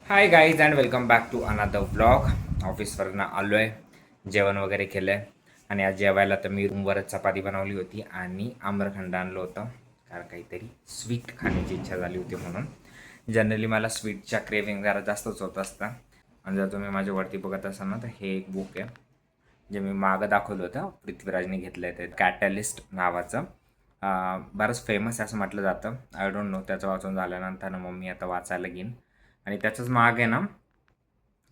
High guys and welcome back to another vlog. ऑफिसवरनं आलो आहे, जेवण वगैरे केलं आहे आणि आज जेवायला तर मी रूमवरच चपाती बनवली होती आणि आम्रखंड आणलं होतं कारण काहीतरी स्वीट खाण्याची इच्छा झाली होती म्हणून. जनरली मला स्वीटच्या क्रेविंग जरा जास्तच होत असतं आणि जर तुम्ही माझ्यावरती बघत असाल ना तर हे एक बुक आहे जे मी मागं दाखवलं होतं. पृथ्वीराजने घेतलं आहे ते कॅटलिस्ट नावाचं. बरंच फेमस आहे असं म्हटलं जातं. आय डोंट नो, त्याचं वाचून झाल्यानंतर ना मग मी आता वाचायला घेईन. आणि त्याच्याच मागे ना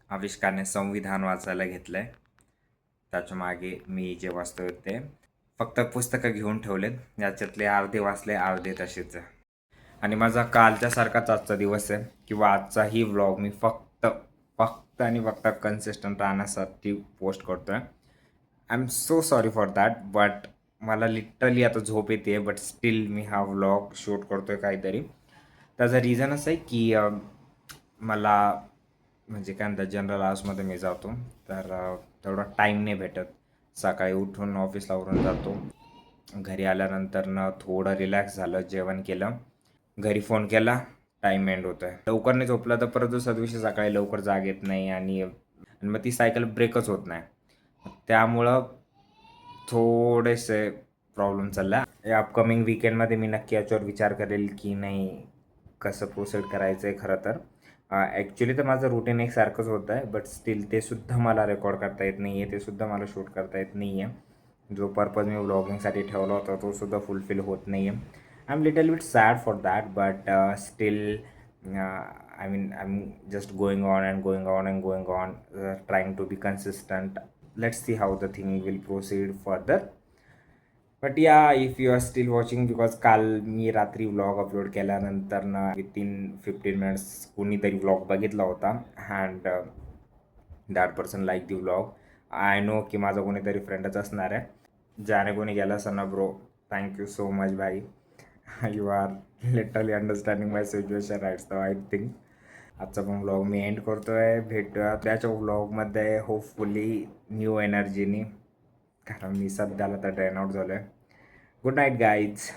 आविष्कारने संविधान वाचायला घेतलं आहे. त्याच्या मागे मी जे वाचतोय ते फक्त पुस्तकं घेऊन ठेवलेत, याच्यातले अर्धे वाचले अर्धे तसेच आहे. आणि माझा कालच्यासारखाच आजचा दिवस आहे किंवा आजचाही व्लॉग मी फक्त फक्त आणि फक्त कन्सिस्टंट राहण्यासाठी पोस्ट करतो आहे. I am so sorry for that, but मला लिटरली आता झोप येते बट स्टील मी हा व्लॉग शूट करतो आहे काहीतरी. त्याचं रिझन असं आहे की मला म्हणजे काय म्हणतात जनरल आवर्समध्ये मी जातो तर तेवढा टाईम नाही भेटत. सकाळी उठून ऑफिसला वरून जातो, घरी आल्यानंतर थोडं रिलॅक्स झालं, जेवण केलं, घरी फोन केला, टाईम एंड होतो आहे. लवकर नाही झोपला तर परत दुसऱ्या दिवशी सकाळी लवकर जाग येत नाही आणि मग ती सायकल ब्रेकच होत नाही. त्यामुळं थोडेसे प्रॉब्लेम चालला. या अपकमिंग वीकेंडमध्ये मी नक्की याच्यावर विचार करेल की नाही कसं प्रोसीड करायचं आहे. खरं तर ॲक्च्युली तर माझं रुटीन एकसारखंच होतं आहे, बट स्टील ते सुद्धा मला रेकॉर्ड करता येत नाही आहे, ते सुद्धा मला शूट करता येत नाही आहे. जो पर्पज मी व्लॉगिंगसाठी ठेवला होता तो सुद्धा फुलफिल होत नाही आहे. I am little bit sad for that, but still I am just going on and going on and going on, trying to be consistent. Let's see how the thing will proceed further. But yeah if you are still watching, because काल मी रात्री vlog upload केल्यानंतर ना within 15 minutes कोणीतरी vlog बघितला होता and that person like the vlog. I know की माझा कोणीतरी फ्रेंडच असणार आहे. ज्याने कोणी गेला असेल ना ब्रो, थँक्यू सो मच भाई. You are literally understanding my situation right so I think. आजचा पण व्लॉग मी एंड करतो आहे. भेटूया त्याच्या व्लॉगमध्ये होपफुली न्यू एनर्जीनी, कारण मी सध्याला तर ड्रेन आउट झालो आहे. Good night guys.